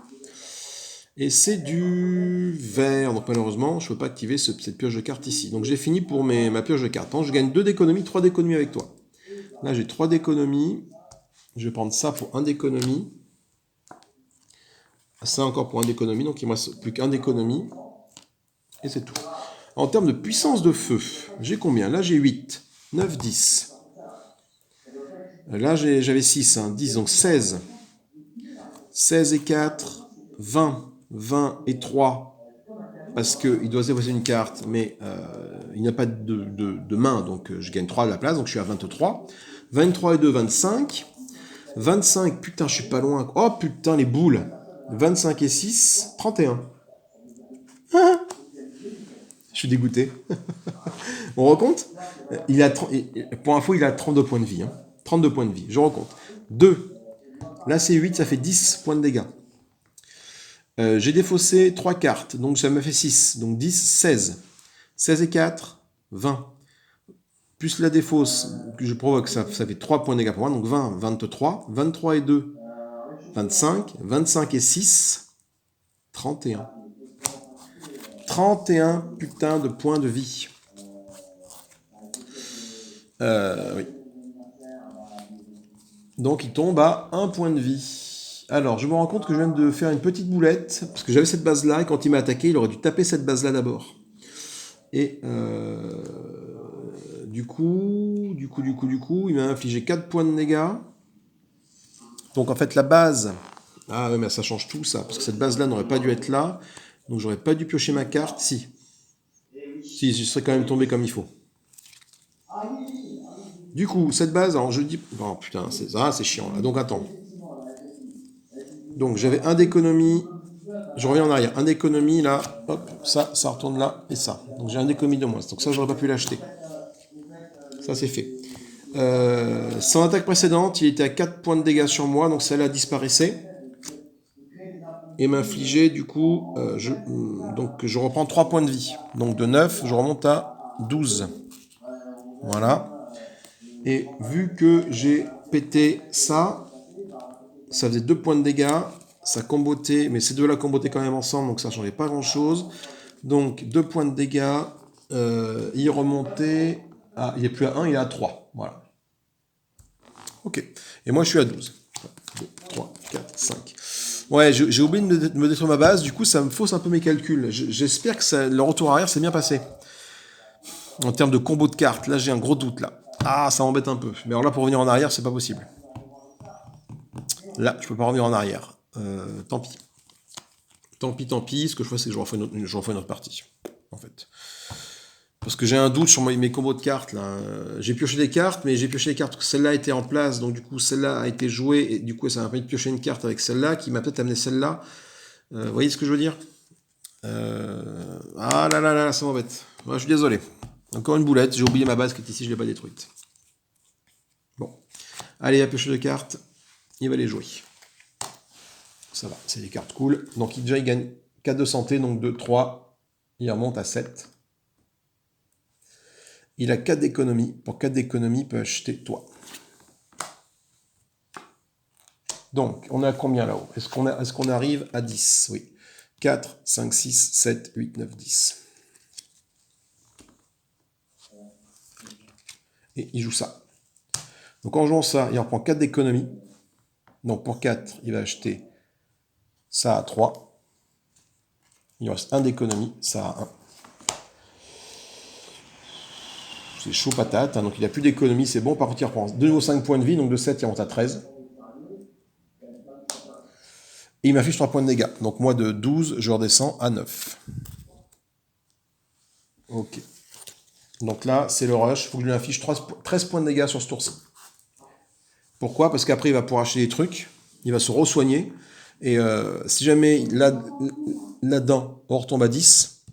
Et c'est du vert, donc malheureusement, je ne peux pas activer cette pioche de carte ici. Donc j'ai fini pour ma pioche de carte. Donc je gagne 2 d'économie, 3 d'économie avec toi. Là j'ai 3 d'économie. Je vais prendre ça pour 1 d'économie. Ça encore pour 1 d'économie, donc il ne me reste plus qu'un d'économie. Et c'est tout. En termes de puissance de feu, j'ai combien? Là j'ai 8, 9, 10. Là j'avais 6, 10, donc 16. 16 et 4, 20. 20 et 3, parce qu'il doit se déposer une carte, mais il n'y a pas de main, donc je gagne 3 à la place, donc je suis à 23. 23 et 2, 25. 25, putain, je suis pas loin. Oh putain, les boules. 25 et 6, 31. Je suis dégoûté. On recompte. Pour info, il a 32 points de vie. 32 points de vie. Je recompte. 2. Là, c'est 8, ça fait 10 points de dégâts. J'ai défaussé 3 cartes, donc ça me fait 6. Donc 10, 16. 16 et 4, 20. Plus la défausse que je provoque, ça fait 3 points de dégâts pour moi. Donc 20, 23. 23 et 2, 25. 25 et 6, 31. 31 putain de points de vie. Oui. Donc il tombe à 1 point de vie. Alors, je me rends compte que je viens de faire une petite boulette, parce que j'avais cette base-là, et quand il m'a attaqué, il aurait dû taper cette base-là d'abord. Et du coup, il m'a infligé 4 points de dégâts. Donc en fait, la base... Ah oui, mais ça change tout, ça, parce que cette base-là n'aurait pas dû être là, donc j'aurais pas dû piocher ma carte, si. Si, je serais quand même tombé comme il faut. Du coup, cette base, alors je dis... Oh putain, c'est chiant, là. Donc attends. Donc j'avais 1 d'économie, je reviens en arrière, 1 d'économie là, hop, ça retourne là, et ça. Donc j'ai 1 d'économie de moins, donc ça j'aurais pas pu l'acheter. Ça c'est fait. Son attaque précédente, il était à 4 points de dégâts sur moi, donc celle-là disparaissait. Et m'infligeait du coup, donc je reprends 3 points de vie. Donc de 9, je remonte à 12. Voilà. Et vu que j'ai pété ça, ça faisait 2 points de dégâts, ça combotait, mais ces deux-là combotaient quand même ensemble, donc ça ne changeait pas grand-chose. Donc 2 points de dégâts, il remontait, il n'est plus à 1, il est à 3. Voilà. Ok. Et moi je suis à 12. 2, 3, 4, 5. Ouais, j'ai oublié de me détruire ma base, du coup ça me fausse un peu mes calculs. J'espère que le retour arrière s'est bien passé. En termes de combo de cartes, là j'ai un gros doute là. Ah, ça m'embête un peu. Mais alors là pour revenir en arrière, c'est pas possible. Là, je peux pas revenir en arrière. Tant pis. Tant pis. Ce que je fais, c'est que je refais une autre partie. En fait. Parce que j'ai un doute sur mes combos de cartes. Là. J'ai pioché des cartes, mais j'ai pioché des cartes que celle-là était en place. Donc du coup, celle-là a été jouée. Et du coup, ça m'a permis de piocher une carte avec celle-là, qui m'a peut-être amené celle-là. Vous voyez ce que je veux dire? Ah là là là, ça m'embête. Ouais, je suis désolé. Encore une boulette. J'ai oublié ma base qui est ici, je ne l'ai pas détruite. Bon. Allez, à piocher de cartes. Il va les jouer. Ça va, c'est des cartes cool. Donc déjà, il gagne 4 de santé, donc 2, 3. Il remonte à 7. Il a 4 d'économie. Pour 4 d'économie, il peut acheter toi. Donc, on est à combien là-haut? Est-ce qu'on arrive à 10? Oui. 4, 5, 6, 7, 8, 9, 10. Et il joue ça. Donc en jouant ça, il reprend 4 d'économie. Donc pour 4, il va acheter ça à 3. Il reste 1 d'économie, ça à 1. C'est chaud patate, donc il n'a plus d'économie, c'est bon. Par contre, il reprend de nouveau 5 points de vie, donc de 7, il remonte à 13. Et il m'affiche 3 points de dégâts. Donc moi, de 12, je redescends à 9. Ok. Donc là, c'est le rush. Il faut que je lui affiche 13 points de dégâts sur ce tour-ci. Pourquoi? Parce qu'après, il va pouvoir acheter des trucs. Il va se re-soigner. Et si jamais là-dedans, on retombe à 10,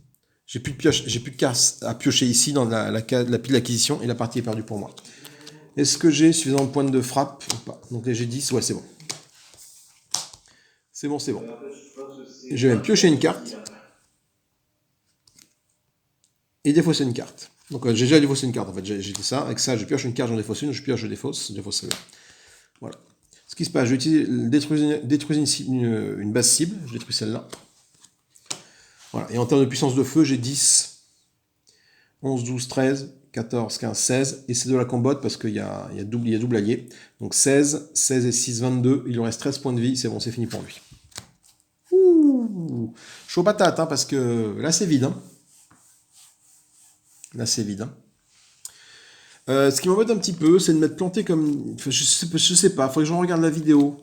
j'ai plus de cartes à piocher ici dans la pile d'acquisition et la partie est perdue pour moi. Est-ce que j'ai suffisamment de points de frappe ou pas? Donc là, j'ai 10. Ouais, c'est bon. C'est bon, c'est bon. Je vais même piocher une carte et défausser une carte. Donc j'ai déjà défaussé une carte en fait, j'ai dit ça. Avec ça, je pioche une carte, j'en défausse une, je pioche, je défausse celle-là. Voilà. Ce qui se passe, je détruire une base cible, je détruis celle-là. Voilà. Et en termes de puissance de feu, j'ai 10, 11, 12, 13, 14, 15, 16. Et c'est de la combotte parce qu'il y a double allié. Donc 16, 16 et 6, 22. Il lui reste 13 points de vie. C'est bon, c'est fini pour lui. Ouh, chaud patate, hein, parce que là c'est vide. Hein. Là c'est vide. Hein. Ce qui m'embête un petit peu, c'est de m'être planté comme... Enfin, je sais pas, il faudrait que je regarde la vidéo.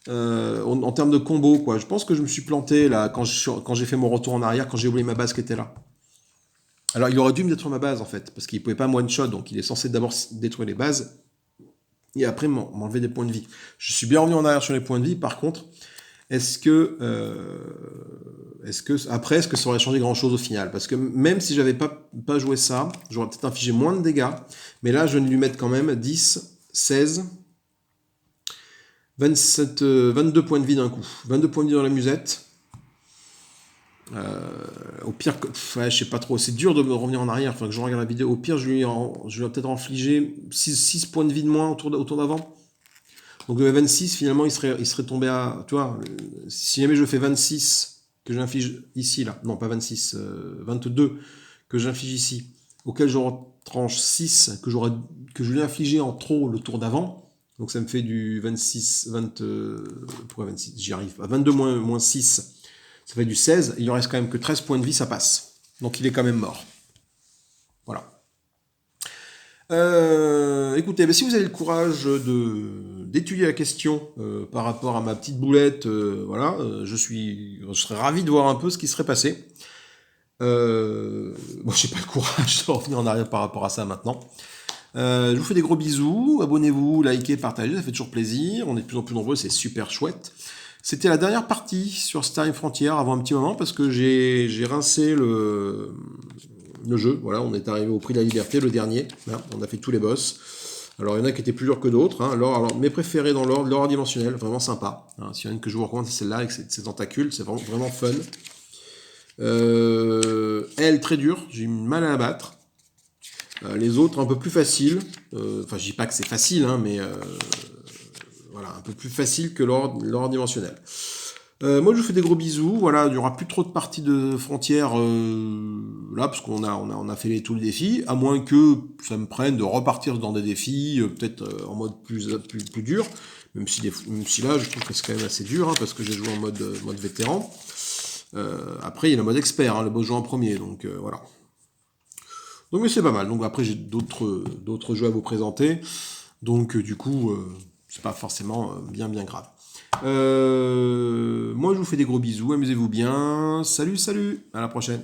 En termes de combo, quoi. Je pense que je me suis planté là quand j'ai fait mon retour en arrière, quand j'ai oublié ma base qui était là. Alors il aurait dû me détruire ma base en fait, parce qu'il pouvait pas me one-shot, donc il est censé d'abord détruire les bases, et après m'enlever des points de vie. Je suis bien revenu en arrière sur les points de vie, par contre, est-ce que ça aurait changé grand-chose au final? Parce que même si j'avais pas joué ça, j'aurais peut-être infligé moins de dégâts, mais là je viens de lui mettre quand même 10, 16... 27, 22 points de vie d'un coup. 22 points de vie dans la musette. Au pire, ouais, je sais pas trop. C'est dur de me revenir en arrière. Enfin, que je regarde la vidéo. Au pire, je lui ai peut-être infligé 6 points de vie de moins au tour d'avant. Donc de 26, finalement, il serait tombé à... Tu vois, si jamais je fais 26, que j'inflige ici, là. Non, pas 26, 22, que j'inflige ici. Auquel je retranche 6, que je lui ai infligé en trop le tour d'avant. Donc ça me fait du 26, 20... pourquoi 26? J'y arrive pas. 22 moins 6, ça fait du 16. Il en reste quand même que 13 points de vie, ça passe. Donc il est quand même mort. Voilà. Écoutez, si vous avez le courage d'étudier la question par rapport à ma petite boulette, voilà, je serais ravi de voir un peu ce qui serait passé. Bon, j'ai pas le courage de revenir en arrière par rapport à ça maintenant. Je vous fais des gros bisous, abonnez-vous, likez, partagez, ça fait toujours plaisir, on est de plus en plus nombreux, c'est super chouette. C'était la dernière partie sur Starry Frontier avant un petit moment parce que j'ai rincé le jeu, voilà, on est arrivé au prix de la liberté, le dernier, là, on a fait tous les boss. Alors il y en a qui étaient plus durs que d'autres, hein. Alors mes préférés dans l'ordre dimensionnel, vraiment sympa. Hein. S'il y en a une que je vous recommande, c'est celle-là avec ses tentacules, c'est vraiment fun. Elle, très dure, j'ai eu mal à la battre. Les autres un peu plus faciles, enfin je dis pas que c'est facile, hein, mais voilà, un peu plus facile que l'ordre dimensionnel. Moi je vous fais des gros bisous, voilà, il n'y aura plus trop de parties de frontières là, parce qu'on a fait tous les défis, à moins que ça me prenne de repartir dans des défis, peut-être en mode plus dur, même si là je trouve que c'est quand même assez dur, hein, parce que j'ai joué en mode vétéran. Après il y a le mode expert, hein, le boss joué en premier, donc voilà. Donc mais c'est pas mal. Donc après j'ai d'autres jeux à vous présenter. Donc du coup c'est pas forcément bien grave. Moi je vous fais des gros bisous, amusez-vous bien. Salut, à la prochaine.